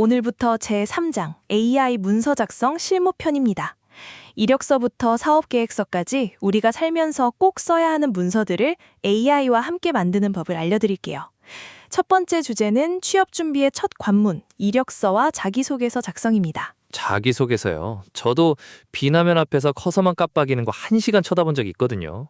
오늘부터 제3장 AI 문서 작성 실무편입니다. 이력서부터 사업계획서까지 우리가 살면서 꼭 써야 하는 문서들을 AI와 함께 만드는 법을 알려드릴게요. 첫 번째 주제는 취업 준비의 첫 관문, 이력서와 자기소개서 작성입니다. 자기소개서요. 저도 비나면 앞에서 커서만 깜빡이는 거 1시간 쳐다본 적이 있거든요.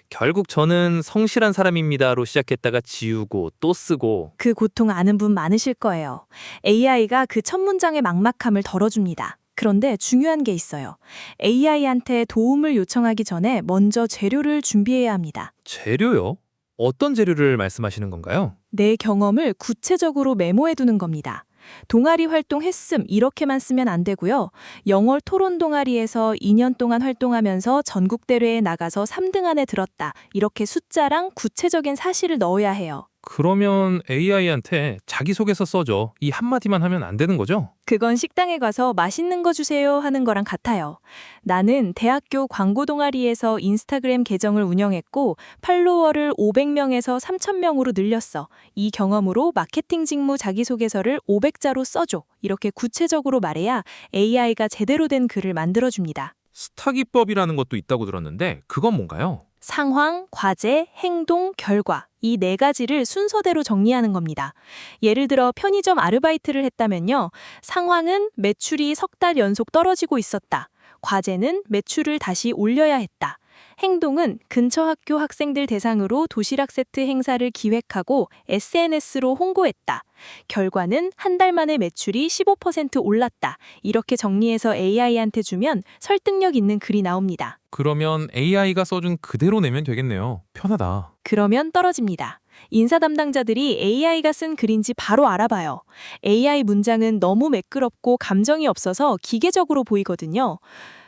결국 저는 성실한 사람입니다로 시작했다가 지우고 또 쓰고. 그 고통 아는 분 많으실 거예요. AI가 그 첫 문장의 막막함을 덜어줍니다. 그런데 중요한 게 있어요. AI한테 도움을 요청하기 전에 먼저 재료를 준비해야 합니다. 재료요? 어떤 재료를 말씀하시는 건가요? 내 경험을 구체적으로 메모해두는 겁니다. 동아리 활동했음 이렇게만 쓰면 안 되고요. 영어 토론 동아리에서 2년 동안 활동하면서 전국 대회에 나가서 3등 안에 들었다. 이렇게 숫자랑 구체적인 사실을 넣어야 해요. 그러면 AI한테 자기소개서 써줘. 이 한마디만 하면 안 되는 거죠? 그건 식당에 가서 맛있는 거 주세요 하는 거랑 같아요. 나는 대학교 광고 동아리에서 인스타그램 계정을 운영했고 팔로워를 500명에서 3000명으로 늘렸어. 이 경험으로 마케팅 직무 자기소개서를 500자로 써줘. 이렇게 구체적으로 말해야 AI가 제대로 된 글을 만들어줍니다. 스타기법이라는 것도 있다고 들었는데 그건 뭔가요? 상황, 과제, 행동, 결과 이 네 가지를 순서대로 정리하는 겁니다. 예를 들어 편의점 아르바이트를 했다면요. 상황은 매출이 석 달 연속 떨어지고 있었다. 과제는 매출을 다시 올려야 했다. 행동은 근처 학교 학생들 대상으로 도시락 세트 행사를 기획하고 SNS로 홍보했다. 결과는 한 달 만에 매출이 15% 올랐다. 이렇게 정리해서 AI한테 주면 설득력 있는 글이 나옵니다. 그러면 AI가 써준 그대로 내면 되겠네요. 편하다. 그러면 떨어집니다. 인사 담당자들이 AI가 쓴 글인지 바로 알아봐요. AI 문장은 너무 매끄럽고 감정이 없어서 기계적으로 보이거든요.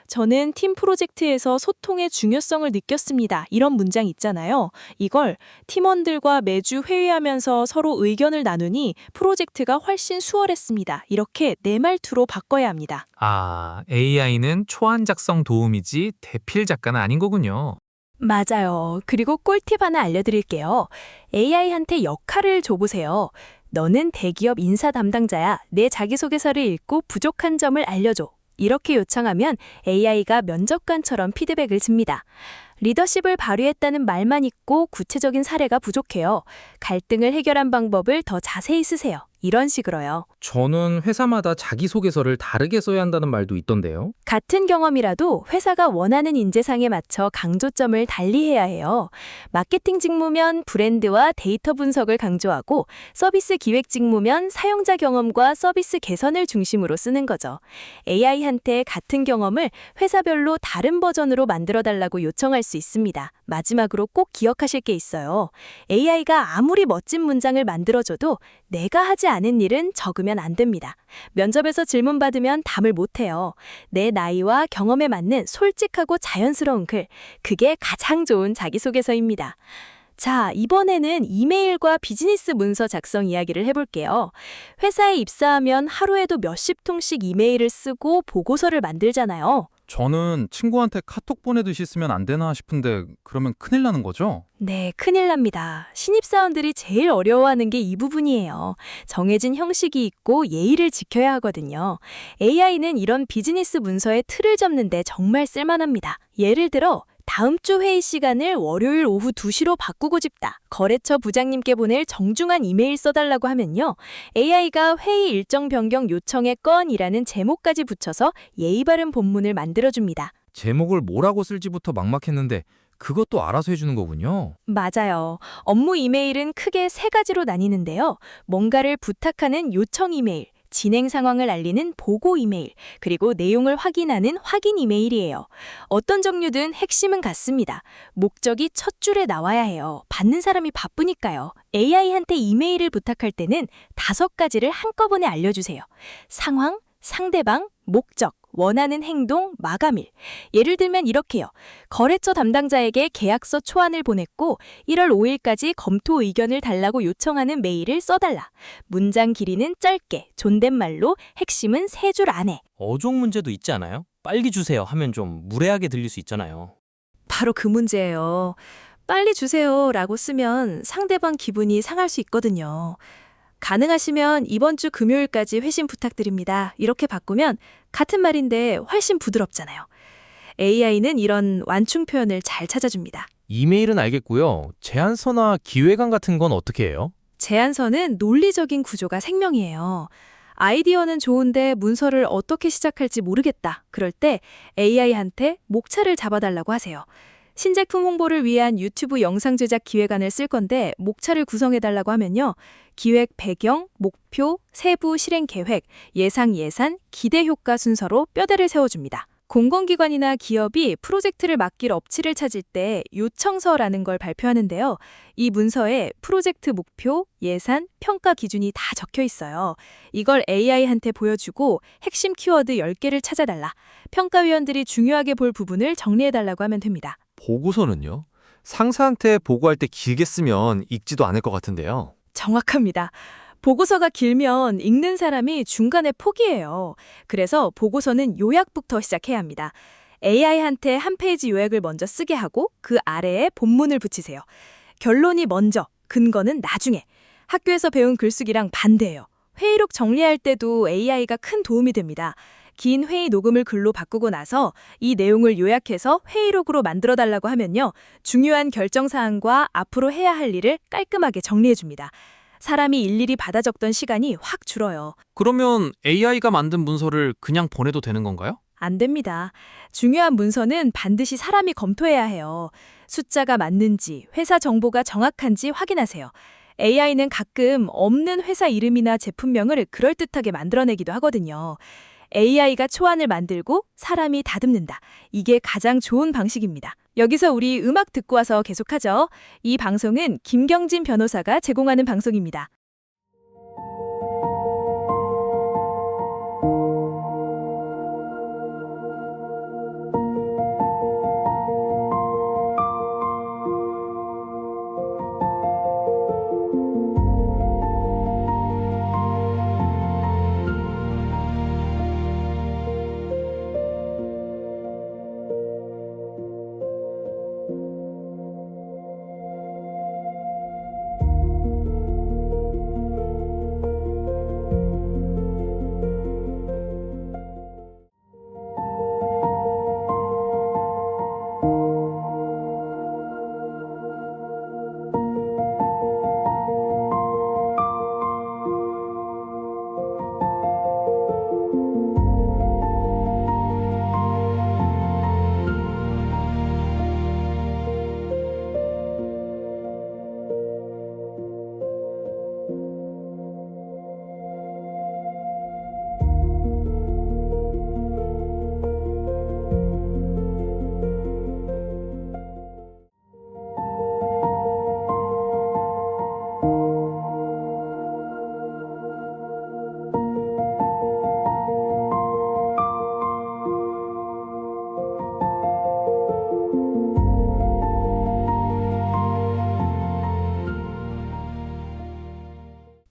저는 팀 프로젝트에서 소통의 중요성을 느꼈습니다. 이런 문장 있잖아요. 이걸 팀원들과 매주 회의하면서 서로 의견을 나누니 프로젝트가 훨씬 수월했습니다. 이렇게 내 말투로 바꿔야 합니다. AI는 초안 작성 도움이지 대필 작가는 아닌 거군요. 맞아요. 그리고 꿀팁 하나 알려드릴게요. AI한테 역할을 줘보세요. 너는 대기업 인사 담당자야. 내 자기소개서를 읽고 부족한 점을 알려줘. 이렇게 요청하면 AI가 면접관처럼 피드백을 줍니다. 리더십을 발휘했다는 말만 있고 구체적인 사례가 부족해요. 갈등을 해결한 방법을 더 자세히 쓰세요. 이런 식으로요. 저는 회사마다 자기소개서를 다르게 써야 한다는 말도 있던데요. 같은 경험이라도 회사가 원하는 인재상에 맞춰 강조점을 달리해야 해요. 마케팅 직무면 브랜드와 데이터 분석을 강조하고 서비스 기획 직무면 사용자 경험과 서비스 개선을 중심으로 쓰는 거죠. AI한테 같은 경험을 회사별로 다른 버전으로 만들어달라고 요청할 수 있습니다. 마지막으로 꼭 기억하실 게 있어요. AI가 아무리 멋진 문장을 만들어줘도 내가 하지 않은 일은 적으면 안 됩니다. 면접에서 질문 받으면 답을 못해요. 내 나이와 경험에 맞는 솔직하고 자연스러운 글, 그게 가장 좋은 자기소개서입니다. 자, 이번에는 이메일과 비즈니스 문서 작성 이야기를 해볼게요. 회사에 입사하면 하루에도 몇십 통씩 이메일을 쓰고 보고서를 만들잖아요. 저는 친구한테 카톡 보내듯이 쓰면 안 되나 싶은데 그러면 큰일 나는 거죠? 네, 큰일 납니다. 신입사원들이 제일 어려워하는 게 이 부분이에요. 정해진 형식이 있고 예의를 지켜야 하거든요. AI는 이런 비즈니스 문서의 틀을 잡는데 정말 쓸만합니다. 예를 들어 다음 주 회의 시간을 월요일 오후 2시로 바꾸고 싶다. 거래처 부장님께 보낼 정중한 이메일 써달라고 하면요. AI가 회의 일정 변경 요청의 건이라는 제목까지 붙여서 예의 바른 본문을 만들어줍니다. 제목을 뭐라고 쓸지부터 막막했는데 그것도 알아서 해주는 거군요. 맞아요. 업무 이메일은 크게 세 가지로 나뉘는데요. 뭔가를 부탁하는 요청 이메일, 진행 상황을 알리는 보고 이메일, 그리고 내용을 확인하는 확인 이메일이에요. 어떤 종류든 핵심은 같습니다. 목적이 첫 줄에 나와야 해요. 받는 사람이 바쁘니까요. AI한테 이메일을 부탁할 때는 5가지를 한꺼번에 알려주세요. 상황, 상대방, 목적, 원하는 행동, 마감일. 예를 들면 이렇게요. 거래처 담당자에게 계약서 초안을 보냈고 1월 5일까지 검토 의견을 달라고 요청하는 메일을 써달라. 문장 길이는 짧게, 존댓말로, 핵심은 3줄 안에. 어종 문제도 있지 않아요? 빨리 주세요 하면 좀 무례하게 들릴 수 있잖아요. 바로 그 문제예요. 빨리 주세요 라고 쓰면 상대방 기분이 상할 수 있거든요. 가능하시면 이번 주 금요일까지 회신 부탁드립니다. 이렇게 바꾸면 같은 말인데 훨씬 부드럽잖아요. AI는 이런 완충 표현을 잘 찾아줍니다. 이메일은 알겠고요. 제안서나 기획안 같은 건 어떻게 해요? 제안서는 논리적인 구조가 생명이에요. 아이디어는 좋은데 문서를 어떻게 시작할지 모르겠다. 그럴 때 AI한테 목차를 잡아달라고 하세요. 신제품 홍보를 위한 유튜브 영상 제작 기획안을 쓸 건데 목차를 구성해달라고 하면요. 기획 배경, 목표, 세부 실행 계획, 예상 예산, 기대 효과 순서로 뼈대를 세워줍니다. 공공기관이나 기업이 프로젝트를 맡길 업체를 찾을 때 요청서라는 걸 발표하는데요. 이 문서에 프로젝트 목표, 예산, 평가 기준이 다 적혀 있어요. 이걸 AI한테 보여주고 핵심 키워드 10개를 찾아달라. 평가위원들이 중요하게 볼 부분을 정리해달라고 하면 됩니다. 보고서는요? 상사한테 보고할 때 길게 쓰면 읽지도 않을 것 같은데요. 정확합니다. 보고서가 길면 읽는 사람이 중간에 포기해요. 그래서 보고서는 요약부터 시작해야 합니다. AI한테 한 페이지 요약을 먼저 쓰게 하고 그 아래에 본문을 붙이세요. 결론이 먼저, 근거는 나중에. 학교에서 배운 글쓰기랑 반대예요. 회의록 정리할 때도 AI가 큰 도움이 됩니다. 긴 회의 녹음을 글로 바꾸고 나서 이 내용을 요약해서 회의록으로 만들어달라고 하면요. 중요한 결정사항과 앞으로 해야 할 일을 깔끔하게 정리해줍니다. 사람이 일일이 받아 적던 시간이 확 줄어요. 그러면 AI가 만든 문서를 그냥 보내도 되는 건가요? 안 됩니다. 중요한 문서는 반드시 사람이 검토해야 해요. 숫자가 맞는지, 회사 정보가 정확한지 확인하세요. AI는 가끔 없는 회사 이름이나 제품명을 그럴듯하게 만들어내기도 하거든요. AI가 초안을 만들고 사람이 다듬는다. 이게 가장 좋은 방식입니다. 여기서 우리 음악 듣고 와서 계속하죠. 이 방송은 김경진 변호사가 제공하는 방송입니다.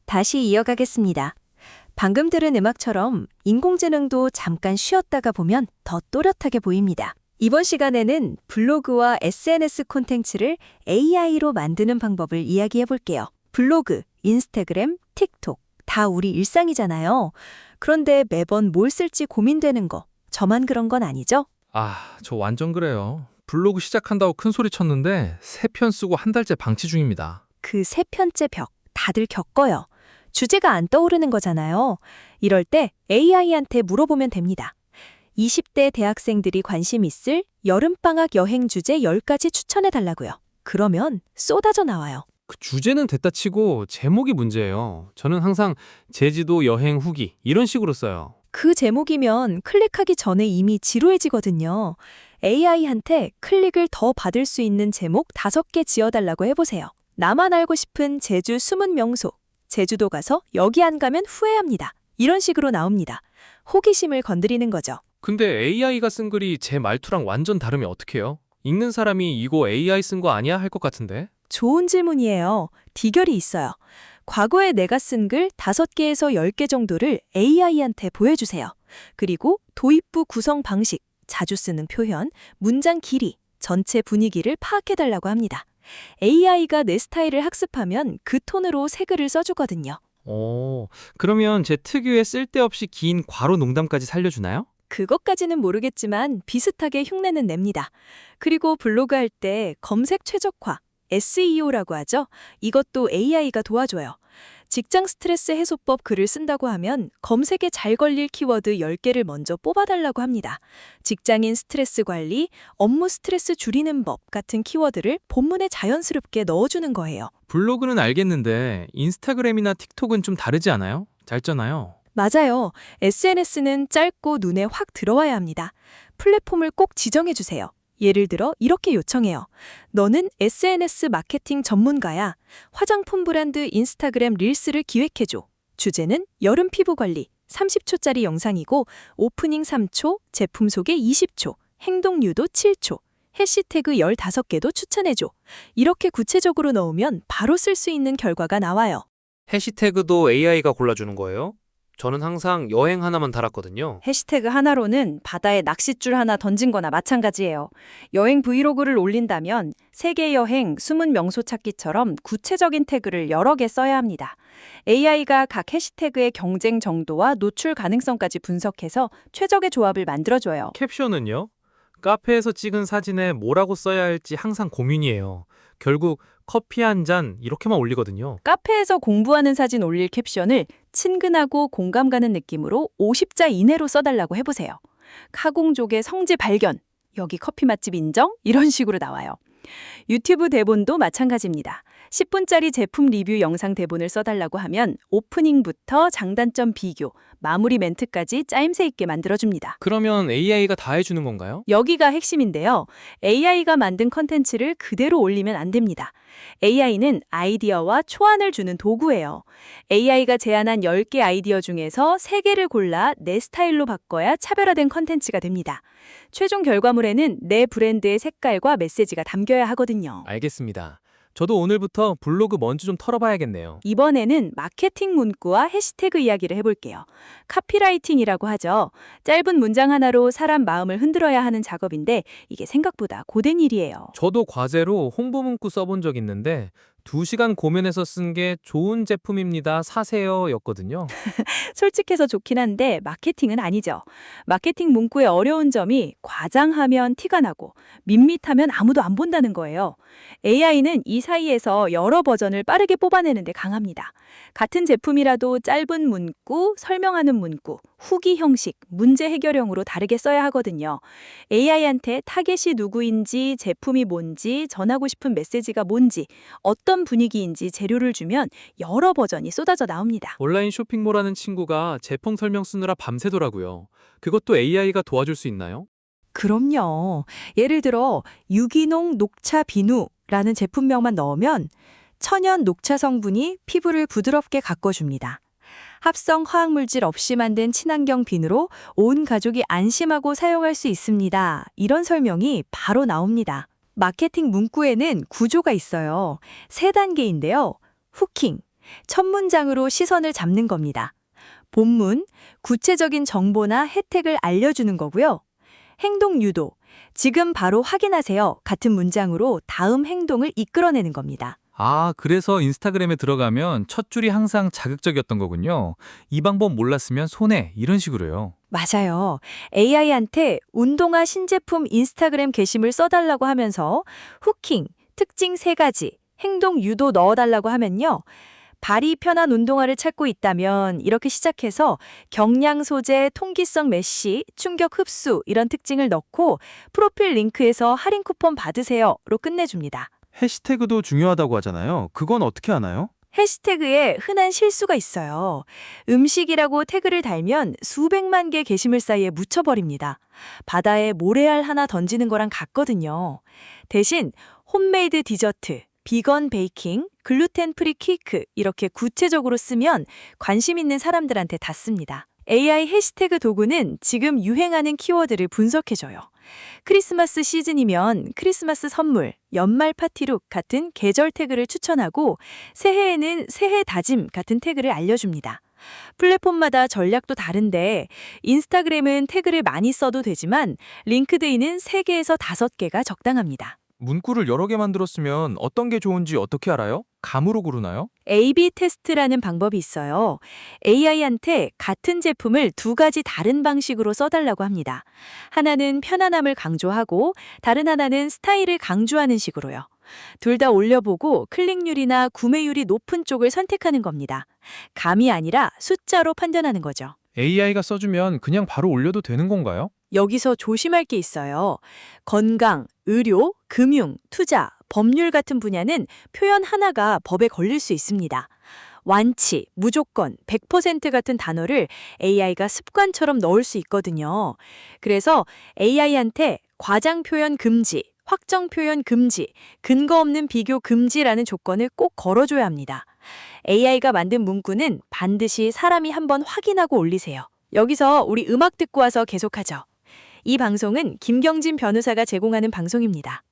다시 이어가겠습니다. 방금 들은 음악처럼 인공지능도 잠깐 쉬었다가 보면 더 또렷하게 보입니다. 이번 시간에는 블로그와 SNS 콘텐츠를 AI로 만드는 방법을 이야기해 볼게요. 블로그, 인스타그램, 틱톡 다 우리 일상이잖아요. 그런데 매번 뭘 쓸지 고민되는 거 저만 그런 건 아니죠? 저 완전 그래요. 블로그 시작한다고 큰 소리 쳤는데 3편 쓰고 한 달째 방치 중입니다. 그 3편째 벽 다들 겪어요. 주제가 안 떠오르는 거잖아요. 이럴 때 AI한테 물어보면 됩니다. 20대 대학생들이 관심 있을 여름방학 여행 주제 10가지 추천해 달라고요. 그러면 쏟아져 나와요. 그 주제는 됐다 치고 제목이 문제예요. 저는 항상 제주도 여행 후기 이런 식으로 써요. 그 제목이면 클릭하기 전에 이미 지루해지거든요. AI한테 클릭을 더 받을 수 있는 제목 5개 지어달라고 해보세요. 나만 알고 싶은 제주 숨은 명소. 제주도 가서 여기 안 가면 후회합니다. 이런 식으로 나옵니다. 호기심을 건드리는 거죠. 근데 AI가 쓴 글이 제 말투랑 완전 다르면 어떡해요? 읽는 사람이 이거 AI 쓴 거 아니야 할 것 같은데? 좋은 질문이에요. 비결이 있어요. 과거에 내가 쓴 글 5개에서 10개 정도를 AI한테 보여주세요. 그리고 도입부 구성 방식, 자주 쓰는 표현, 문장 길이, 전체 분위기를 파악해달라고 합니다. AI가 내 스타일을 학습하면 그 톤으로 새 글을 써주거든요. 그러면 제 특유의 쓸데없이 긴 괄호 농담까지 살려주나요? 그것까지는 모르겠지만 비슷하게 흉내는 냅니다. 그리고 블로그 할 때 검색 최적화, SEO라고 하죠. 이것도 AI가 도와줘요. 직장 스트레스 해소법 글을 쓴다고 하면 검색에 잘 걸릴 키워드 10개를 먼저 뽑아달라고 합니다. 직장인 스트레스 관리, 업무 스트레스 줄이는 법 같은 키워드를 본문에 자연스럽게 넣어주는 거예요. 블로그는 알겠는데 인스타그램이나 틱톡은 좀 다르지 않아요? 짧잖아요. 맞아요. SNS는 짧고 눈에 확 들어와야 합니다. 플랫폼을 꼭 지정해주세요. 예를 들어 이렇게 요청해요. 너는 SNS 마케팅 전문가야. 화장품 브랜드 인스타그램 릴스를 기획해줘. 주제는 여름 피부 관리. 30초짜리 영상이고 오프닝 3초, 제품 소개 20초, 행동 유도 7초, 해시태그 15개도 추천해줘. 이렇게 구체적으로 넣으면 바로 쓸 수 있는 결과가 나와요. 해시태그도 AI가 골라주는 거예요? 저는 항상 여행 하나만 달았거든요. 해시태그 하나로는 바다에 낚싯줄 하나 던진 거나 마찬가지예요. 여행 브이로그를 올린다면 세계 여행, 숨은 명소 찾기처럼 구체적인 태그를 여러 개 써야 합니다. AI가 각 해시태그의 경쟁 정도와 노출 가능성까지 분석해서 최적의 조합을 만들어줘요. 캡션은요? 카페에서 찍은 사진에 뭐라고 써야 할지 항상 고민이에요. 결국 커피 한 잔 이렇게만 올리거든요. 카페에서 공부하는 사진 올릴 캡션을 친근하고 공감 가는 느낌으로 50자 이내로 써달라고 해보세요. 카공족의 성지 발견, 여기 커피 맛집 인정? 이런 식으로 나와요. 유튜브 대본도 마찬가지입니다. 10분짜리 제품 리뷰 영상 대본을 써달라고 하면 오프닝부터 장단점 비교, 마무리 멘트까지 짜임새 있게 만들어줍니다. 그러면 AI가 다 해주는 건가요? 여기가 핵심인데요. AI가 만든 컨텐츠를 그대로 올리면 안 됩니다. AI는 아이디어와 초안을 주는 도구예요. AI가 제안한 10개 아이디어 중에서 3개를 골라 내 스타일로 바꿔야 차별화된 컨텐츠가 됩니다. 최종 결과물에는 내 브랜드의 색깔과 메시지가 담겨야 하거든요. 알겠습니다. 저도 오늘부터 블로그 먼저 좀 털어봐야겠네요. 이번에는 마케팅 문구와 해시태그 이야기를 해볼게요. 카피라이팅이라고 하죠. 짧은 문장 하나로 사람 마음을 흔들어야 하는 작업인데 이게 생각보다 고된 일이에요. 저도 과제로 홍보 문구 써본 적 있는데 2시간 고민해서 쓴 게 좋은 제품입니다. 사세요 였거든요. 솔직해서 좋긴 한데 마케팅은 아니죠. 마케팅 문구의 어려운 점이 과장하면 티가 나고 밋밋하면 아무도 안 본다는 거예요. AI는 이 사이에서 여러 버전을 빠르게 뽑아내는 데 강합니다. 같은 제품이라도 짧은 문구, 설명하는 문구, 후기 형식, 문제 해결형으로 다르게 써야 하거든요. AI한테 타겟이 누구인지, 제품이 뭔지, 전하고 싶은 메시지가 뭔지, 어떤 분위기인지 재료를 주면 여러 버전이 쏟아져 나옵니다. 온라인 쇼핑몰 하는 친구가 제품 설명 쓰느라 밤새더라고요. 그것도 AI가 도와줄 수 있나요? 그럼요. 예를 들어 유기농 녹차 비누라는 제품명만 넣으면 천연 녹차 성분이 피부를 부드럽게 가꿔줍니다. 합성 화학물질 없이 만든 친환경 비누로 온 가족이 안심하고 사용할 수 있습니다. 이런 설명이 바로 나옵니다. 마케팅 문구에는 구조가 있어요. 3단계인데요. 후킹, 첫 문장으로 시선을 잡는 겁니다. 본문, 구체적인 정보나 혜택을 알려주는 거고요. 행동 유도, 지금 바로 확인하세요 같은 문장으로 다음 행동을 이끌어내는 겁니다. 그래서 인스타그램에 들어가면 첫 줄이 항상 자극적이었던 거군요. 이 방법 몰랐으면 손해, 이런 식으로요. 맞아요. AI한테 운동화 신제품 인스타그램 게시물 써달라고 하면서 후킹, 특징 3가지, 행동 유도 넣어달라고 하면요. 발이 편한 운동화를 찾고 있다면 이렇게 시작해서 경량 소재, 통기성 메쉬, 충격 흡수 이런 특징을 넣고 프로필 링크에서 할인 쿠폰 받으세요로 끝내줍니다. 해시태그도 중요하다고 하잖아요. 그건 어떻게 하나요? 해시태그에 흔한 실수가 있어요. 음식이라고 태그를 달면 수백만 개 게시물 사이에 묻혀버립니다. 바다에 모래알 하나 던지는 거랑 같거든요. 대신 홈메이드 디저트, 비건 베이킹, 글루텐 프리 케이크 이렇게 구체적으로 쓰면 관심 있는 사람들한테 닿습니다. AI 해시태그 도구는 지금 유행하는 키워드를 분석해줘요. 크리스마스 시즌이면 크리스마스 선물, 연말 파티룩 같은 계절 태그를 추천하고 새해에는 새해 다짐 같은 태그를 알려줍니다. 플랫폼마다 전략도 다른데 인스타그램은 태그를 많이 써도 되지만 링크드인은 3개에서 5개가 적당합니다. 문구를 여러 개 만들었으면 어떤 게 좋은지 어떻게 알아요? 감으로 고르나요? A/B 테스트라는 방법이 있어요. AI한테 같은 제품을 두 가지 다른 방식으로 써달라고 합니다. 하나는 편안함을 강조하고 다른 하나는 스타일을 강조하는 식으로요. 둘 다 올려보고 클릭률이나 구매율이 높은 쪽을 선택하는 겁니다. 감이 아니라 숫자로 판단하는 거죠. AI가 써주면 그냥 바로 올려도 되는 건가요? 여기서 조심할 게 있어요. 건강, 의료, 금융, 투자, 법률 같은 분야는 표현 하나가 법에 걸릴 수 있습니다. 완치, 무조건, 100% 같은 단어를 AI가 습관처럼 넣을 수 있거든요. 그래서 AI한테 과장 표현 금지, 확정 표현 금지, 근거 없는 비교 금지라는 조건을 꼭 걸어줘야 합니다. AI가 만든 문구는 반드시 사람이 한번 확인하고 올리세요. 여기서 우리 음악 듣고 와서 계속하죠. 이 방송은 김경진 변호사가 제공하는 방송입니다.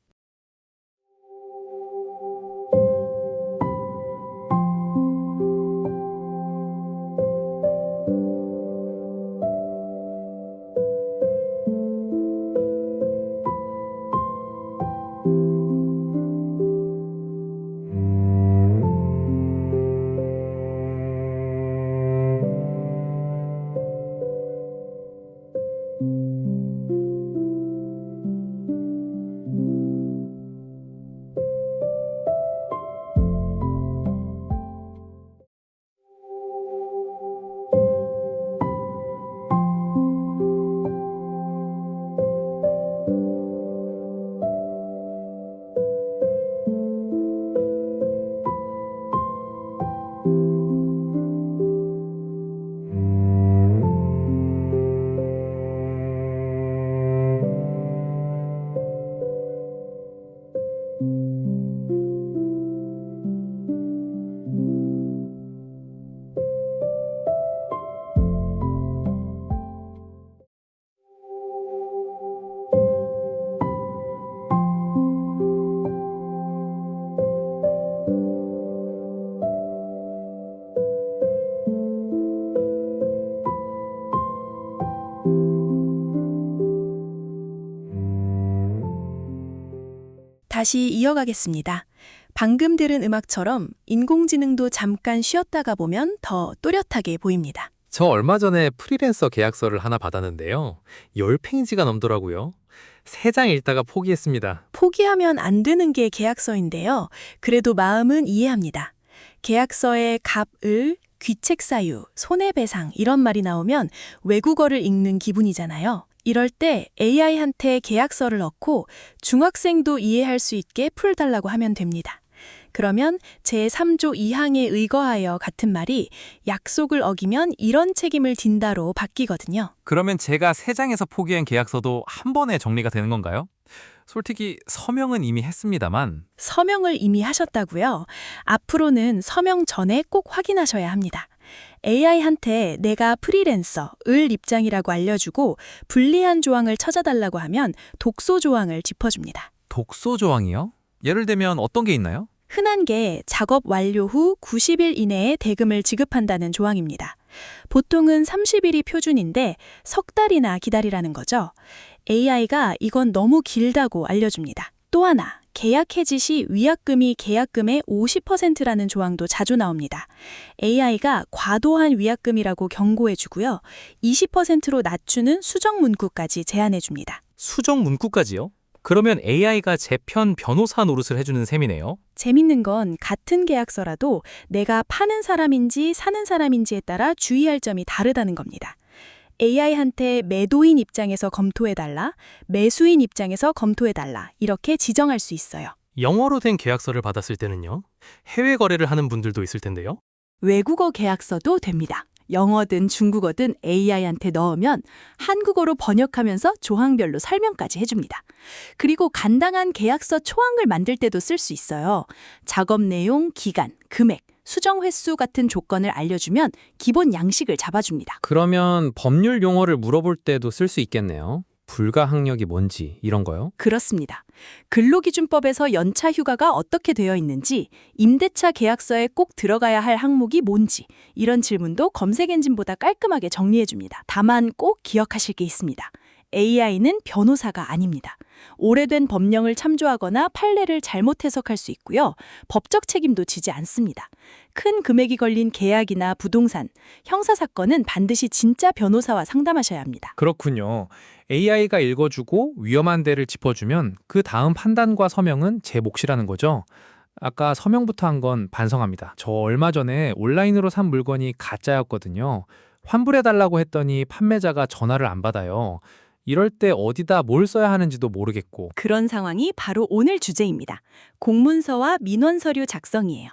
다시 이어가겠습니다. 방금 들은 음악처럼 인공지능도 잠깐 쉬었다가 보면 더 또렷하게 보입니다. 저 얼마 전에 프리랜서 계약서를 하나 받았는데요. 10페이지가 넘더라고요. 3장 읽다가 포기했습니다. 포기하면 안 되는 게 계약서인데요. 그래도 마음은 이해합니다. 계약서에 갑을, 귀책 사유, 손해배상 이런 말이 나오면 외국어를 읽는 기분이잖아요. 이럴 때 AI한테 계약서를 넣고 중학생도 이해할 수 있게 풀달라고 하면 됩니다. 그러면 제3조 2항에 의거하여 같은 말이 약속을 어기면 이런 책임을 진다로 바뀌거든요. 그러면 제가 3장에서 포기한 계약서도 한 번에 정리가 되는 건가요? 솔직히 서명은 이미 했습니다만. 서명을 이미 하셨다고요? 앞으로는 서명 전에 꼭 확인하셔야 합니다. AI한테 내가 프리랜서, 을 입장이라고 알려주고 불리한 조항을 찾아달라고 하면 독소 조항을 짚어줍니다. 독소 조항이요? 예를 들면 어떤 게 있나요? 흔한 게 작업 완료 후 90일 이내에 대금을 지급한다는 조항입니다. 보통은 30일이 표준인데 석 달이나 기다리라는 거죠. AI가 이건 너무 길다고 알려줍니다. 또 하나, 계약 해지 시 위약금이 계약금의 50%라는 조항도 자주 나옵니다. AI가 과도한 위약금이라고 경고해주고요. 20%로 낮추는 수정 문구까지 제안해줍니다. 수정 문구까지요? 그러면 AI가 제 편 변호사 노릇을 해주는 셈이네요. 재밌는 건 같은 계약서라도 내가 파는 사람인지 사는 사람인지에 따라 주의할 점이 다르다는 겁니다. AI한테 매도인 입장에서 검토해달라, 매수인 입장에서 검토해달라 이렇게 지정할 수 있어요. 영어로 된 계약서를 받았을 때는요? 해외 거래를 하는 분들도 있을 텐데요. 외국어 계약서도 됩니다. 영어든 중국어든 AI한테 넣으면 한국어로 번역하면서 조항별로 설명까지 해줍니다. 그리고 간단한 계약서 초항을 만들 때도 쓸 수 있어요. 작업 내용, 기간, 금액, 수정 횟수 같은 조건을 알려주면 기본 양식을 잡아줍니다. 그러면 법률 용어를 물어볼 때도 쓸 수 있겠네요. 불가항력이 뭔지 이런 거요? 그렇습니다. 근로기준법에서 연차 휴가가 어떻게 되어 있는지, 임대차 계약서에 꼭 들어가야 할 항목이 뭔지 이런 질문도 검색 엔진보다 깔끔하게 정리해줍니다. 다만 꼭 기억하실 게 있습니다. AI는 변호사가 아닙니다. 오래된 법령을 참조하거나 판례를 잘못 해석할 수 있고요. 법적 책임도 지지 않습니다. 큰 금액이 걸린 계약이나 부동산, 형사사건은 반드시 진짜 변호사와 상담하셔야 합니다. 그렇군요. AI가 읽어주고 위험한 데를 짚어주면 그 다음 판단과 서명은 제 몫이라는 거죠. 아까 서명부터 한 건 반성합니다. 저 얼마 전에 온라인으로 산 물건이 가짜였거든요. 환불해달라고 했더니 판매자가 전화를 안 받아요. 이럴 때 어디다 뭘 써야 하는지도 모르겠고. 그런 상황이 바로 오늘 주제입니다. 공문서와 민원서류 작성이에요.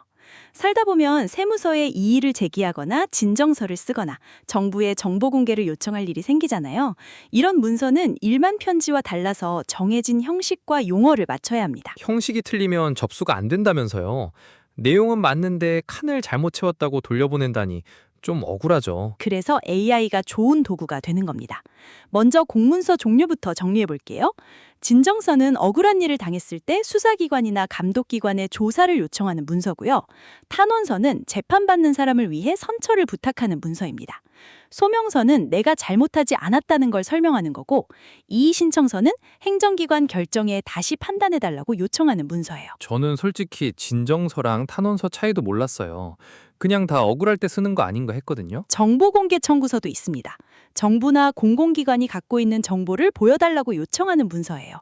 살다 보면 세무서에 이의를 제기하거나 진정서를 쓰거나 정부에 정보 공개를 요청할 일이 생기잖아요. 이런 문서는 일반 편지와 달라서 정해진 형식과 용어를 맞춰야 합니다. 형식이 틀리면 접수가 안 된다면서요. 내용은 맞는데 칸을 잘못 채웠다고 돌려보낸다니 좀 억울하죠. 그래서 AI가 좋은 도구가 되는 겁니다. 먼저 공문서 종류부터 정리해 볼게요. 진정서는 억울한 일을 당했을 때 수사기관이나 감독기관에 조사를 요청하는 문서고요. 탄원서는 재판받는 사람을 위해 선처를 부탁하는 문서입니다. 소명서는 내가 잘못하지 않았다는 걸 설명하는 거고, 이의신청서는 행정기관 결정에 다시 판단해달라고 요청하는 문서예요. 저는 솔직히 진정서랑 탄원서 차이도 몰랐어요. 그냥 다 억울할 때 쓰는 거 아닌가 했거든요. 정보공개 청구서도 있습니다. 정부나 공공기관이 갖고 있는 정보를 보여달라고 요청하는 문서예요.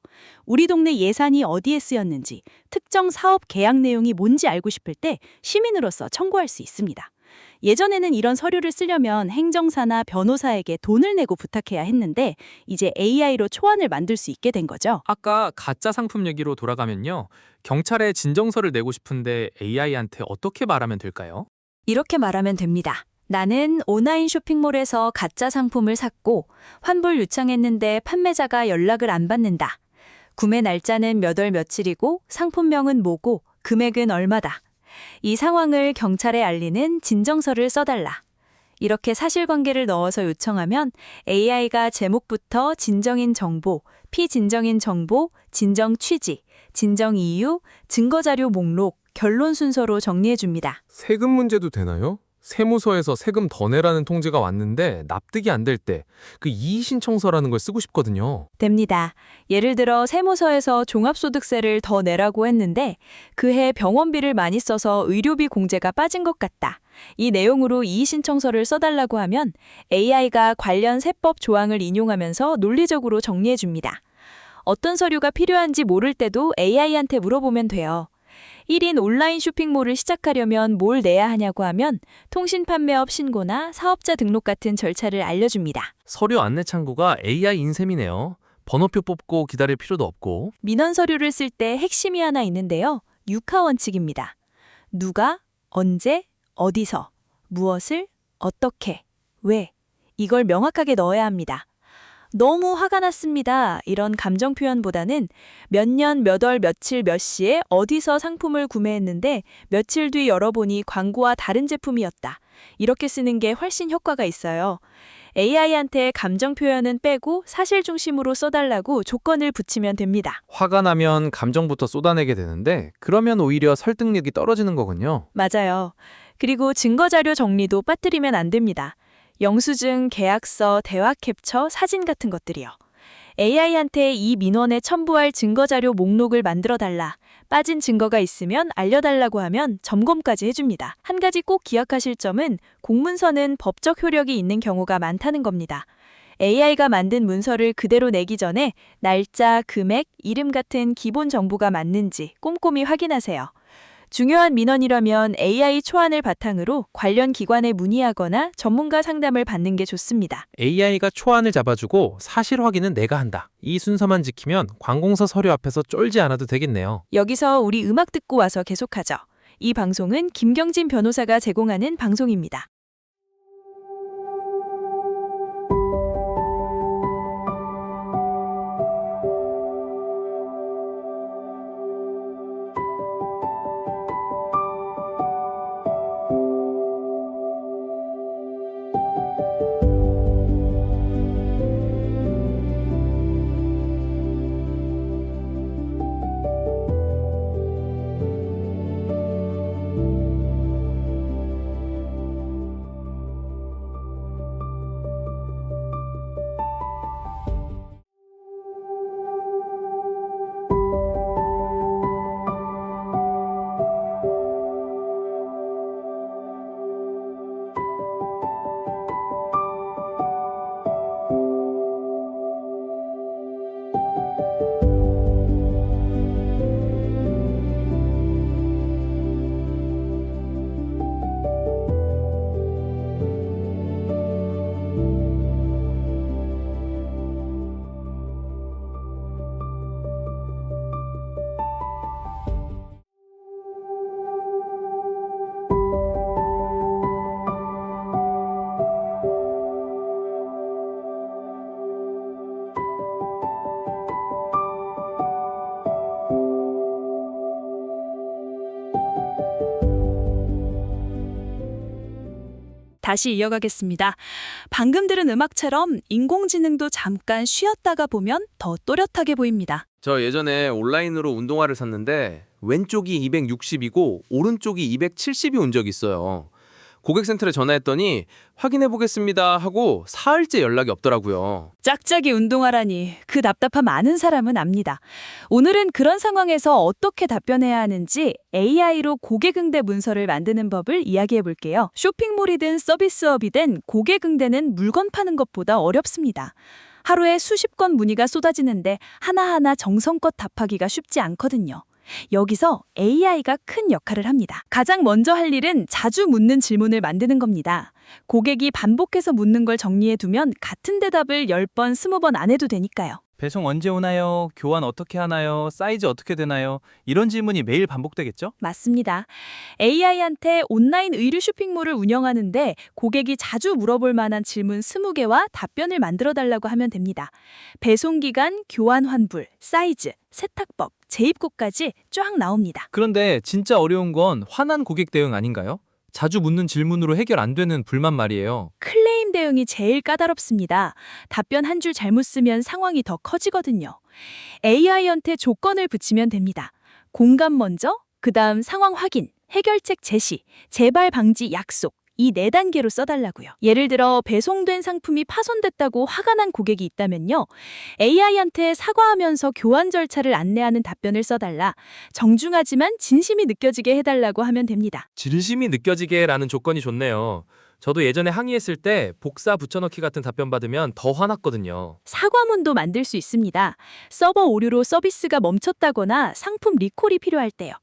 우리 동네 예산이 어디에 쓰였는지, 특정 사업 계약 내용이 뭔지 알고 싶을 때 시민으로서 청구할 수 있습니다. 예전에는 이런 서류를 쓰려면 행정사나 변호사에게 돈을 내고 부탁해야 했는데 이제 AI로 초안을 만들 수 있게 된 거죠. 아까 가짜 상품 얘기로 돌아가면요. 경찰에 진정서를 내고 싶은데 AI한테 어떻게 말하면 될까요? 이렇게 말하면 됩니다. 나는 온라인 쇼핑몰에서 가짜 상품을 샀고 환불 요청했는데 판매자가 연락을 안 받는다. 구매 날짜는 몇 월 며칠이고 상품명은 뭐고 금액은 얼마다. 이 상황을 경찰에 알리는 진정서를 써달라. 이렇게 사실관계를 넣어서 요청하면 AI가 제목부터 진정인 정보, 피진정인 정보, 진정 취지, 진정 이유, 증거자료 목록, 결론 순서로 정리해줍니다. 세금 문제도 되나요? 세무서에서 세금 더 내라는 통지가 왔는데 납득이 안 될 때 그 이의신청서라는 걸 쓰고 싶거든요. 됩니다. 예를 들어 세무서에서 종합소득세를 더 내라고 했는데 그해 병원비를 많이 써서 의료비 공제가 빠진 것 같다. 이 내용으로 이의신청서를 써달라고 하면 AI가 관련 세법 조항을 인용하면서 논리적으로 정리해줍니다. 어떤 서류가 필요한지 모를 때도 AI한테 물어보면 돼요. 1인 온라인 쇼핑몰을 시작하려면 뭘 내야 하냐고 하면 통신판매업 신고나 사업자 등록 같은 절차를 알려줍니다. 서류 안내 창구가 AI 인셈이네요. 번호표 뽑고 기다릴 필요도 없고. 민원 서류를 쓸 때 핵심이 하나 있는데요. 6하 원칙입니다. 누가, 언제, 어디서, 무엇을, 어떻게, 왜 이걸 명확하게 넣어야 합니다. 너무 화가 났습니다. 이런 감정 표현보다는 몇 년, 몇 월, 며칠, 몇 시에 어디서 상품을 구매했는데 며칠 뒤 열어보니 광고와 다른 제품이었다. 이렇게 쓰는 게 훨씬 효과가 있어요. AI한테 감정 표현은 빼고 사실 중심으로 써달라고 조건을 붙이면 됩니다. 화가 나면 감정부터 쏟아내게 되는데 그러면 오히려 설득력이 떨어지는 거군요. 맞아요. 그리고 증거자료 정리도 빠뜨리면 안 됩니다. 영수증, 계약서, 대화 캡처, 사진 같은 것들이요. AI한테 이 민원에 첨부할 증거자료 목록을 만들어달라. 빠진 증거가 있으면 알려달라고 하면 점검까지 해줍니다. 한 가지 꼭 기억하실 점은 공문서는 법적 효력이 있는 경우가 많다는 겁니다. AI가 만든 문서를 그대로 내기 전에 날짜, 금액, 이름 같은 기본 정보가 맞는지 꼼꼼히 확인하세요. 중요한 민원이라면 AI 초안을 바탕으로 관련 기관에 문의하거나 전문가 상담을 받는 게 좋습니다. AI가 초안을 잡아주고 사실 확인은 내가 한다. 이 순서만 지키면 관공서 서류 앞에서 쫄지 않아도 되겠네요. 여기서 우리 음악 듣고 와서 계속하죠. 이 방송은 김경진 변호사가 제공하는 방송입니다. 다시 이어가겠습니다. 방금 들은 음악처럼 인공지능도 잠깐 쉬었다가 보면 더 또렷하게 보입니다. 저 예전에 온라인으로 운동화를 샀는데 왼쪽이 260이고 오른쪽이 270이 온 적이 있어요. 고객센터에 전화했더니 확인해 보겠습니다 하고 사흘째 연락이 없더라고요. 짝짝이 운동하라니 그 답답함 많은 사람은 압니다. 오늘은 그런 상황에서 어떻게 답변해야 하는지 AI로 고객응대 문서를 만드는 법을 이야기해 볼게요. 쇼핑몰이든 서비스업이든 고객응대는 물건 파는 것보다 어렵습니다. 하루에 수십 건 문의가 쏟아지는데 하나하나 정성껏 답하기가 쉽지 않거든요. 여기서 AI가 큰 역할을 합니다. 가장 먼저 할 일은 자주 묻는 질문을 만드는 겁니다. 고객이 반복해서 묻는 걸 정리해두면 같은 대답을 10번, 20번 안 해도 되니까요. 배송 언제 오나요? 교환 어떻게 하나요? 사이즈 어떻게 되나요? 이런 질문이 매일 반복되겠죠? 맞습니다. AI한테 온라인 의류 쇼핑몰을 운영하는데 고객이 자주 물어볼 만한 질문 20개와 답변을 만들어 달라고 하면 됩니다. 배송기간, 교환 환불, 사이즈, 세탁법, 재입고까지 쫙 나옵니다. 그런데 진짜 어려운 건 화난 고객 대응 아닌가요? 자주 묻는 질문으로 해결 안 되는 불만 말이에요. 클레임 대응이 제일 까다롭습니다. 답변 한 줄 잘못 쓰면 상황이 더 커지거든요. AI한테 조건을 붙이면 됩니다. 공감 먼저, 그 다음 상황 확인, 해결책 제시, 재발 방지 약속. 이 4단계로 써달라고요. 예를 들어 배송된 상품이 파손됐다고 화가 난 고객이 있다면요. AI한테 사과하면서 교환 절차를 안내하는 답변을 써달라. 정중하지만 진심이 느껴지게 해달라고 하면 됩니다. 진심이 느껴지게라는 조건이 좋네요. 저도 예전에 항의했을 때 복사 붙여넣기 같은 답변 받으면 더 화났거든요. 사과문도 만들 수 있습니다. 서버 오류로 서비스가 멈췄다거나 상품 리콜이 필요할 때요.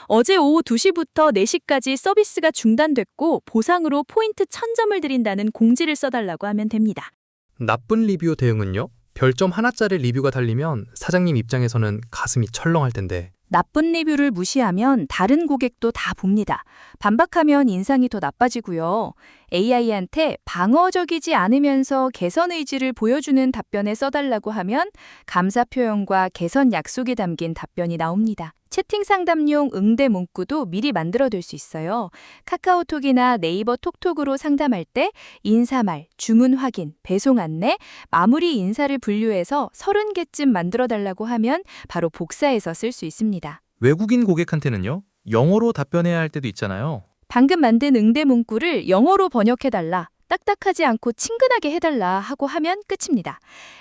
어제 오후 2시부터 4시까지 서비스가 중단됐고 보상으로 포인트 1000점을 드린다는 공지를 써달라고 하면 됩니다. 나쁜 리뷰 대응은요? 별점 하나짜리 리뷰가 달리면 사장님 입장에서는 가슴이 철렁할 텐데. 나쁜 리뷰를 무시하면 다른 고객도 다 봅니다. 반박하면 인상이 더 나빠지고요. AI한테 방어적이지 않으면서 개선 의지를 보여주는 답변에 써달라고 하면 감사 표현과 개선 약속이 담긴 답변이 나옵니다. 채팅 상담용 응대 문구도 미리 만들어둘 수 있어요. 카카오톡이나 네이버 톡톡으로 상담할 때 인사말, 주문 확인, 배송 안내, 마무리 인사를 분류해서 30개쯤 만들어달라고 하면 바로 복사해서 쓸 수 있습니다. 외국인 고객한테는요? 영어로 답변해야 할 때도 있잖아요. 방금 만든 응대 문구를 영어로 번역해달라, 딱딱하지 않고 친근하게 해달라 하고 하면 끝입니다.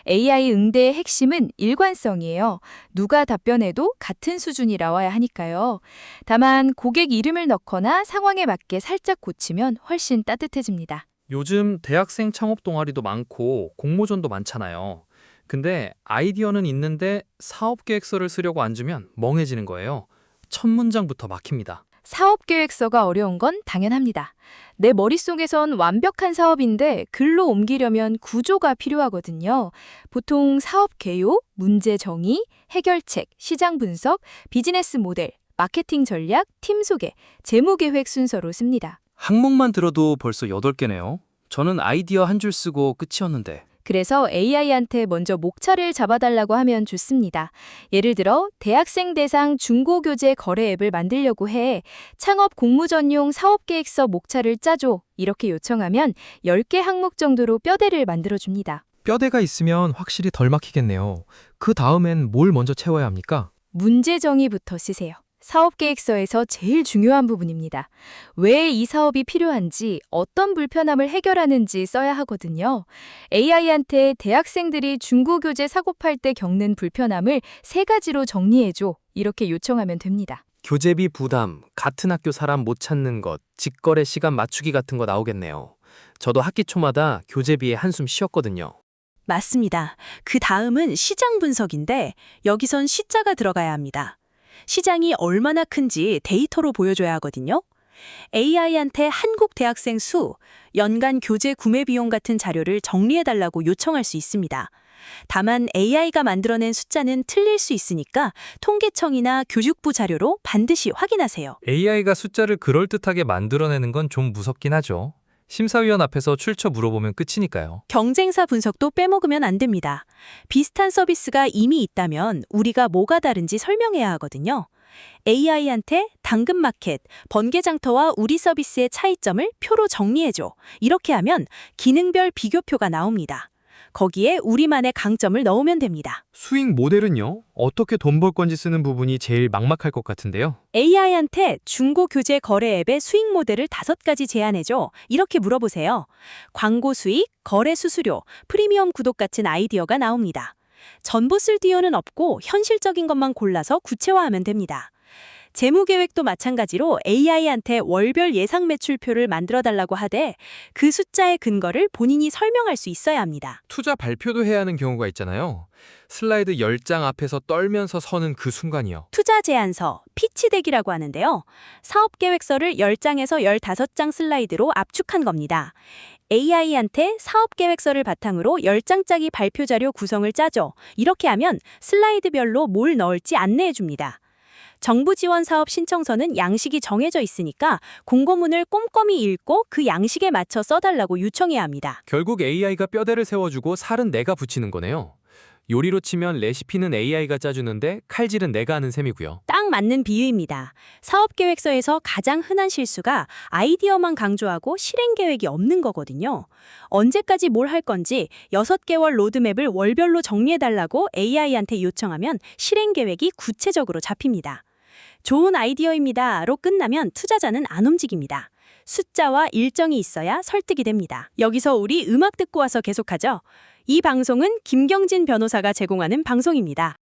AI 응대의 핵심은 일관성이에요. 누가 답변해도 같은 수준이 나와야 하니까요. 다만 고객 이름을 넣거나 상황에 맞게 살짝 고치면 훨씬 따뜻해집니다. 요즘 대학생 창업 동아리도 많고 공모전도 많잖아요. 근데 아이디어는 있는데 사업 계획서를 쓰려고 앉으면 멍해지는 거예요. 첫 문장부터 막힙니다. 사업 계획서가 어려운 건 당연합니다. 내 머릿속에선 완벽한 사업인데 글로 옮기려면 구조가 필요하거든요. 보통 사업 개요, 문제 정의, 해결책, 시장 분석, 비즈니스 모델, 마케팅 전략, 팀 소개, 재무 계획 순서로 씁니다. 항목만 들어도 벌써 8개네요. 저는 아이디어 한 줄 쓰고 끝이었는데. 그래서 AI한테 먼저 목차를 잡아달라고 하면 좋습니다. 예를 들어 대학생 대상 중고교재 거래 앱을 만들려고 해. 창업 공모전용 사업계획서 목차를 짜줘. 이렇게 요청하면 10개 항목 정도로 뼈대를 만들어줍니다. 뼈대가 있으면 확실히 덜 막히겠네요. 그 다음엔 뭘 먼저 채워야 합니까? 문제 정의부터 쓰세요. 사업계획서에서 제일 중요한 부분입니다. 왜 이 사업이 필요한지, 어떤 불편함을 해결하는지 써야 하거든요. AI한테 대학생들이 중고교재 사고팔 때 겪는 불편함을 3가지로 정리해줘. 이렇게 요청하면 됩니다. 교재비 부담, 같은 학교 사람 못 찾는 것, 직거래 시간 맞추기 같은 거 나오겠네요. 저도 학기 초마다 교재비에 한숨 쉬었거든요. 맞습니다. 그 다음은 시장 분석인데 여기선 시자가 들어가야 합니다. 시장이 얼마나 큰지 데이터로 보여줘야 하거든요. AI한테 한국 대학생 수, 연간 교재 구매 비용 같은 자료를 정리해달라고 요청할 수 있습니다. 다만 AI가 만들어낸 숫자는 틀릴 수 있으니까 통계청이나 교육부 자료로 반드시 확인하세요. AI가 숫자를 그럴듯하게 만들어내는 건 좀 무섭긴 하죠. 심사위원 앞에서 출처 물어보면 끝이니까요. 경쟁사 분석도 빼먹으면 안 됩니다. 비슷한 서비스가 이미 있다면 우리가 뭐가 다른지 설명해야 하거든요. AI한테 당근마켓, 번개장터와 우리 서비스의 차이점을 표로 정리해줘. 이렇게 하면 기능별 비교표가 나옵니다. 거기에 우리만의 강점을 넣으면 됩니다. 수익 모델은요? 어떻게 돈 벌 건지 쓰는 부분이 제일 막막할 것 같은데요. AI한테 중고 교재 거래 앱의 수익 모델을 5가지 제안해줘. 이렇게 물어보세요. 광고 수익, 거래 수수료, 프리미엄 구독 같은 아이디어가 나옵니다. 전부 쓸 필요는 없고 현실적인 것만 골라서 구체화하면 됩니다. 재무 계획도 마찬가지로 AI한테 월별 예상 매출표를 만들어 달라고 하되 그 숫자의 근거를 본인이 설명할 수 있어야 합니다. 투자 발표도 해야 하는 경우가 있잖아요. 슬라이드 10장 앞에서 떨면서 서는 그 순간이요. 투자 제안서, 피치덱이라고 하는데요. 사업 계획서를 10장에서 15장 슬라이드로 압축한 겁니다. AI한테 사업 계획서를 바탕으로 10장짜리 발표 자료 구성을 짜죠. 이렇게 하면 슬라이드별로 뭘 넣을지 안내해 줍니다. 정부 지원 사업 신청서는 양식이 정해져 있으니까 공고문을 꼼꼼히 읽고 그 양식에 맞춰 써달라고 요청해야 합니다. 결국 AI가 뼈대를 세워주고 살은 내가 붙이는 거네요. 요리로 치면 레시피는 AI가 짜주는데 칼질은 내가 하는 셈이고요. 딱 맞는 비유입니다. 사업 계획서에서 가장 흔한 실수가 아이디어만 강조하고 실행 계획이 없는 거거든요. 언제까지 뭘 할 건지 6개월 로드맵을 월별로 정리해달라고 AI한테 요청하면 실행 계획이 구체적으로 잡힙니다. 좋은 아이디어입니다로 끝나면 투자자는 안 움직입니다. 숫자와 일정이 있어야 설득이 됩니다. 여기서 우리 음악 듣고 와서 계속하죠. 이 방송은 김경진 변호사가 제공하는 방송입니다.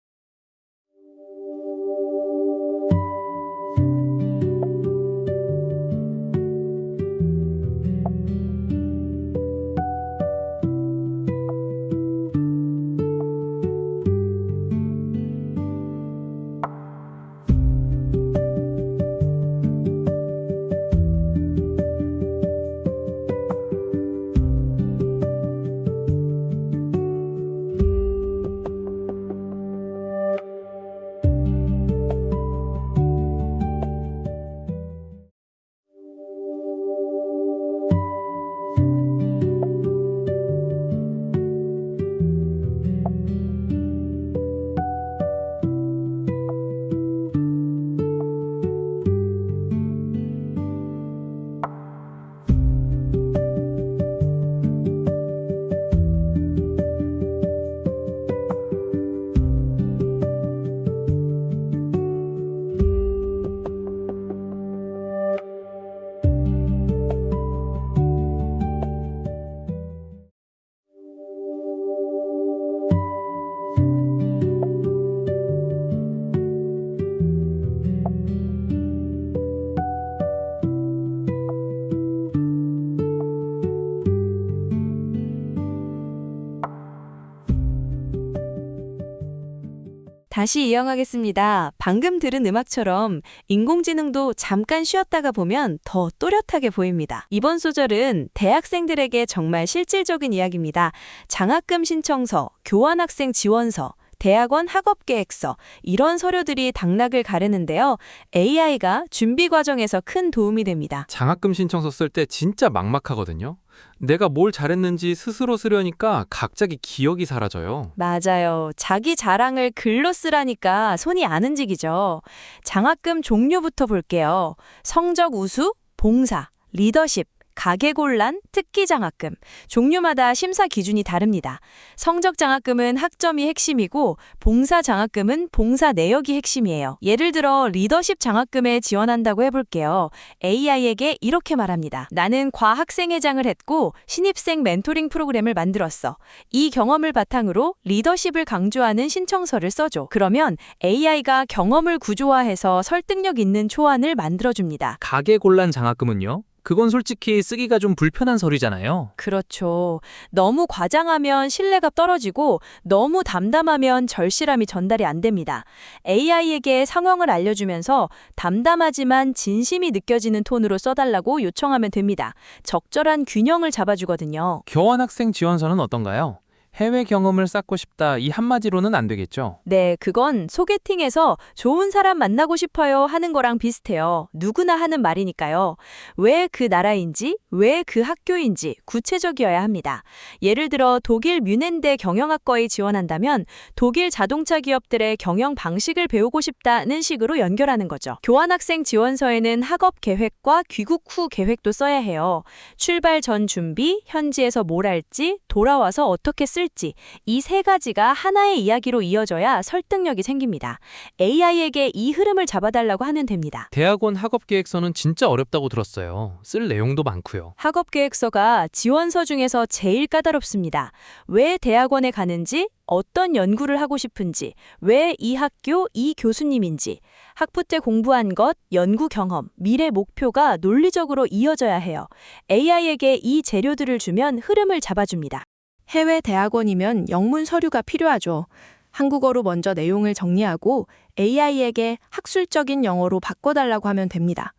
다시 이어가겠습니다. 방금 들은 음악처럼 인공지능도 잠깐 쉬었다가 보면 더 또렷하게 보입니다. 이번 소절은 대학생들에게 정말 실질적인 이야기입니다. 장학금 신청서, 교환학생 지원서, 대학원 학업계획서 이런 서류들이 당락을 가르는데요. AI가 준비 과정에서 큰 도움이 됩니다. 장학금 신청서 쓸 때 진짜 막막하거든요. 내가 뭘 잘했는지 스스로 쓰려니까 갑자기 기억이 사라져요. 맞아요. 자기 자랑을 글로 쓰라니까 손이 안 움직이죠. 장학금 종류부터 볼게요. 성적 우수, 봉사, 리더십, 가계곤란, 특기장학금. 종류마다 심사 기준이 다릅니다. 성적장학금은 학점이 핵심이고 봉사장학금은 봉사 내역이 핵심이에요. 예를 들어 리더십 장학금에 지원한다고 해볼게요. AI에게 이렇게 말합니다. 나는 과학생회장을 했고 신입생 멘토링 프로그램을 만들었어. 이 경험을 바탕으로 리더십을 강조하는 신청서를 써줘. 그러면 AI가 경험을 구조화해서 설득력 있는 초안을 만들어줍니다. 가계곤란 장학금은요? 그건 솔직히 쓰기가 좀 불편한 서류잖아요. 그렇죠. 너무 과장하면 신뢰가 떨어지고 너무 담담하면 절실함이 전달이 안 됩니다. AI에게 상황을 알려주면서 담담하지만 진심이 느껴지는 톤으로 써달라고 요청하면 됩니다. 적절한 균형을 잡아주거든요. 교환학생 지원서는 어떤가요? 해외 경험을 쌓고 싶다 이 한마디로는 안 되겠죠. 네, 그건 소개팅에서 좋은 사람 만나고 싶어요 하는 거랑 비슷해요. 누구나 하는 말이니까요. 왜 그 나라인지, 왜 그 학교인지 구체적이어야 합니다. 예를 들어 독일 뮌헨대 경영학과에 지원한다면 독일 자동차 기업들의 경영 방식을 배우고 싶다는 식으로 연결하는 거죠. 교환학생 지원서에는 학업 계획과 귀국 후 계획도 써야 해요. 출발 전 준비, 현지에서 뭘 할지, 돌아와서 어떻게 쓸지 이 세 가지가 하나의 이야기로 이어져야 설득력이 생깁니다. AI에게 이 흐름을 잡아달라고 하면 됩니다. 대학원 학업 계획서는 진짜 어렵다고 들었어요. 쓸 내용도 많고요. 학업 계획서가 지원서 중에서 제일 까다롭습니다. 왜 대학원에 가는지, 어떤 연구를 하고 싶은지, 왜 이 학교, 이 교수님인지, 학부 때 공부한 것, 연구 경험, 미래 목표가 논리적으로 이어져야 해요. AI에게 이 재료들을 주면 흐름을 잡아줍니다. 해외 대학원이면 영문 서류가 필요하죠. 한국어로 먼저 내용을 정리하고 AI에게 학술적인 영어로 바꿔달라고 하면 됩니다.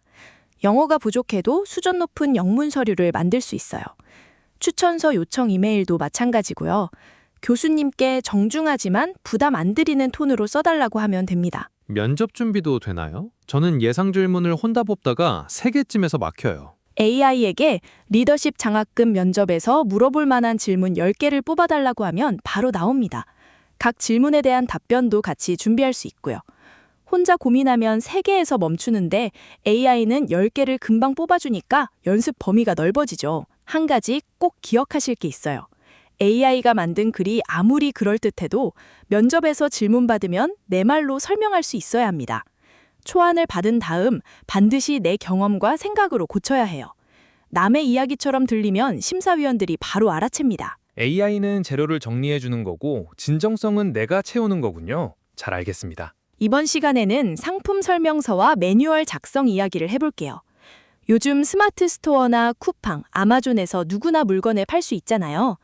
영어가 부족해도 수준 높은 영문 서류를 만들 수 있어요. 추천서 요청 이메일도 마찬가지고요. 교수님께 정중하지만 부담 안 드리는 톤으로 써달라고 하면 됩니다. 면접 준비도 되나요? 저는 예상 질문을 혼다 뽑다가 3개쯤에서 막혀요. AI에게 리더십 장학금 면접에서 물어볼 만한 질문 10개를 뽑아달라고 하면 바로 나옵니다. 각 질문에 대한 답변도 같이 준비할 수 있고요. 혼자 고민하면 3개에서 멈추는데 AI는 10개를 금방 뽑아주니까 연습 범위가 넓어지죠. 한 가지 꼭 기억하실 게 있어요. AI가 만든 글이 아무리 그럴듯해도 면접에서 질문 받으면 내 말로 설명할 수 있어야 합니다. 초안을 받은 다음 반드시 내 경험과 생각으로 고쳐야 해요. 남의 이야기처럼 들리면 심사위원들이 바로 알아챕니다. AI는 재료를 정리해 주는 거고 진정성은 내가 채우는 거군요. 잘 알겠습니다. 이번 시간에는 상품 설명서와 매뉴얼 작성 이야기를 해볼게요. 요즘 스마트 스토어나 쿠팡, 아마존에서 누구나 물건을 팔 수 있잖아요.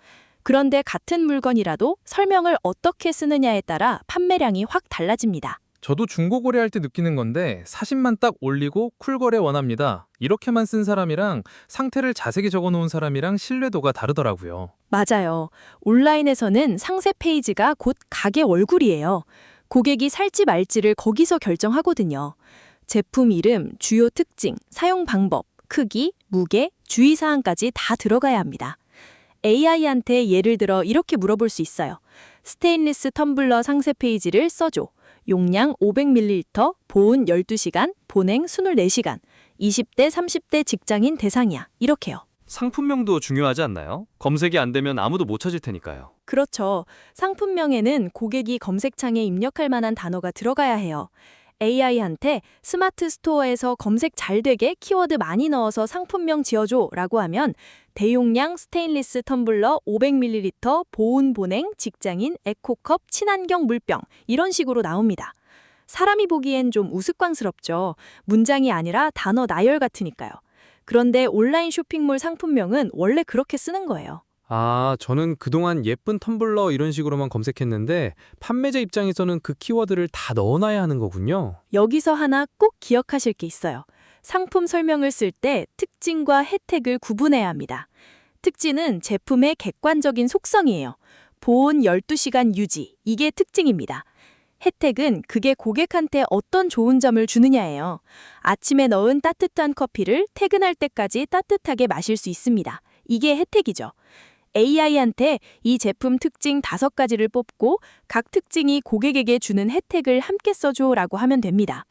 그런데 같은 물건이라도 설명을 어떻게 쓰느냐에 따라 판매량이 확 달라집니다. 저도 중고 거래할 때 느끼는 건데 사진만 딱 올리고 쿨거래 원합니다. 이렇게만 쓴 사람이랑 상태를 자세히 적어놓은 사람이랑 신뢰도가 다르더라고요. 맞아요. 온라인에서는 상세 페이지가 곧 가게 얼굴이에요. 고객이 살지 말지를 거기서 결정하거든요. 제품 이름, 주요 특징, 사용 방법, 크기, 무게, 주의사항까지 다 들어가야 합니다. AI한테 예를 들어 이렇게 물어볼 수 있어요. 스테인리스 텀블러 상세 페이지를 써줘. 용량 500ml, 보온 12시간, 보냉 24시간, 20대, 30대 직장인 대상이야. 이렇게요. 상품명도 중요하지 않나요? 검색이 안 되면 아무도 못 찾을 테니까요. 그렇죠. 상품명에는 고객이 검색창에 입력할 만한 단어가 들어가야 해요. AI한테 스마트 스토어에서 검색 잘 되게 키워드 많이 넣어서 상품명 지어줘 라고 하면 대용량 스테인리스 텀블러 500ml 보온 보냉 직장인 에코컵 친환경 물병 이런 식으로 나옵니다. 사람이 보기엔 좀 우스꽝스럽죠. 문장이 아니라 단어 나열 같으니까요. 그런데 온라인 쇼핑몰 상품명은 원래 그렇게 쓰는 거예요. 아, 저는 그동안 예쁜 텀블러 이런 식으로만 검색했는데 판매자 입장에서는 그 키워드를 다 넣어놔야 하는 거군요. 여기서 하나 꼭 기억하실 게 있어요. 상품 설명을 쓸 때 특징과 혜택을 구분해야 합니다. 특징은 제품의 객관적인 속성이에요. 보온 12시간 유지, 이게 특징입니다. 혜택은 그게 고객한테 어떤 좋은 점을 주느냐예요. 아침에 넣은 따뜻한 커피를 퇴근할 때까지 따뜻하게 마실 수 있습니다. 이게 혜택이죠. AI한테 이 제품 특징 5가지를 뽑고 각 특징이 고객에게 주는 혜택을 함께 써줘라고 하면 됩니다.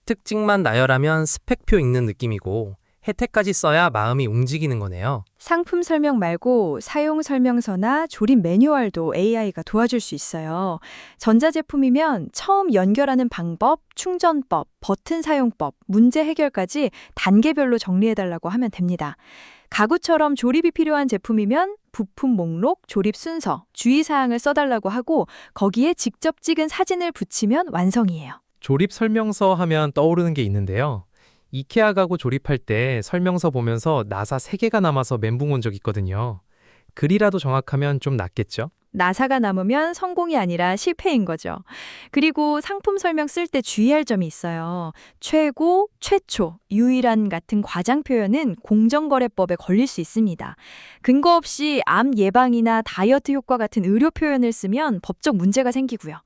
특징만 나열하면 스펙표 읽는 느낌이고 혜택까지 써야 마음이 움직이는 거네요. 상품 설명 말고 사용 설명서나 조립 매뉴얼도 AI가 도와줄 수 있어요. 전자제품이면 처음 연결하는 방법, 충전법, 버튼 사용법, 문제 해결까지 단계별로 정리해달라고 하면 됩니다. 가구처럼 조립이 필요한 제품이면 부품 목록, 조립 순서, 주의사항을 써달라고 하고 거기에 직접 찍은 사진을 붙이면 완성이에요. 조립 설명서 하면 떠오르는 게 있는데요. 이케아 가구 조립할 때 설명서 보면서 나사 3개가 남아서 멘붕 온 적 있거든요. 글이라도 정확하면 좀 낫겠죠? 나사가 남으면 성공이 아니라 실패인 거죠. 그리고 상품 설명 쓸 때 주의할 점이 있어요. 최고, 최초, 유일한 같은 과장 표현은 공정거래법에 걸릴 수 있습니다. 근거 없이 암 예방이나 다이어트 효과 같은 의료 표현을 쓰면 법적 문제가 생기고요.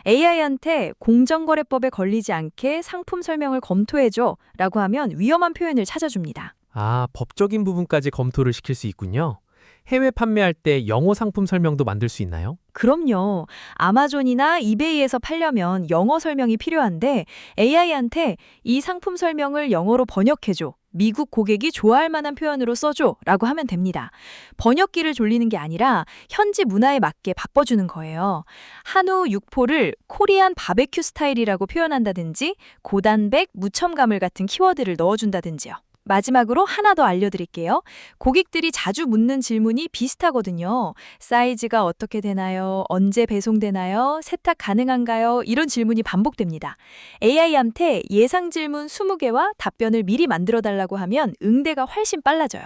AI한테 공정거래법에 걸리지 않게 상품 설명을 검토해줘 라고 하면 위험한 표현을 찾아줍니다. 아, 법적인 부분까지 검토를 시킬 수 있군요. 해외 판매할 때 영어 상품 설명도 만들 수 있나요? 그럼요. 아마존이나 이베이에서 팔려면 영어 설명이 필요한데 AI한테 이 상품 설명을 영어로 번역해줘. 미국 고객이 좋아할 만한 표현으로 써줘 라고 하면 됩니다. 번역기를 졸리는 게 아니라 현지 문화에 맞게 바꿔주는 거예요. 한우 육포를 코리안 바베큐 스타일이라고 표현한다든지 고단백, 무첨가물 같은 키워드를 넣어준다든지요. 마지막으로 하나 더 알려드릴게요. 고객들이 자주 묻는 질문이 비슷하거든요. 사이즈가 어떻게 되나요? 언제 배송되나요? 세탁 가능한가요? 이런 질문이 반복됩니다. AI한테 예상 질문 20개와 답변을 미리 만들어달라고 하면 응대가 훨씬 빨라져요.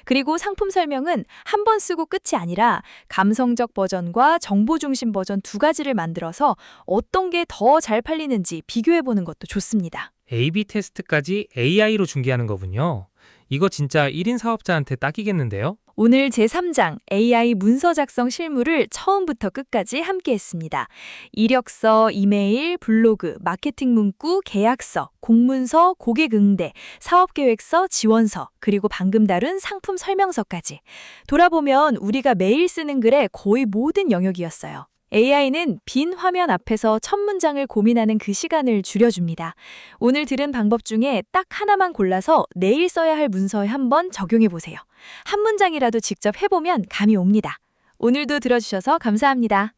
그리고 상품 설명은 한 번 쓰고 끝이 아니라 감성적 버전과 정보 중심 버전 두 가지를 만들어서 어떤 게 더 잘 팔리는지 비교해보는 것도 좋습니다. A/B 테스트까지 AI로 중계하는 거군요. 이거 진짜 1인 사업자한테 딱이겠는데요? 오늘 제3장 AI 문서 작성 실무를 처음부터 끝까지 함께 했습니다. 이력서, 이메일, 블로그, 마케팅 문구, 계약서, 공문서, 고객 응대, 사업계획서, 지원서, 그리고 방금 다룬 상품 설명서까지. 돌아보면 우리가 매일 쓰는 글의 거의 모든 영역이었어요. AI는 빈 화면 앞에서 첫 문장을 고민하는 그 시간을 줄여줍니다. 오늘 들은 방법 중에 딱 하나만 골라서 내일 써야 할 문서에 한번 적용해보세요. 한 문장이라도 직접 해보면 감이 옵니다. 오늘도 들어주셔서 감사합니다.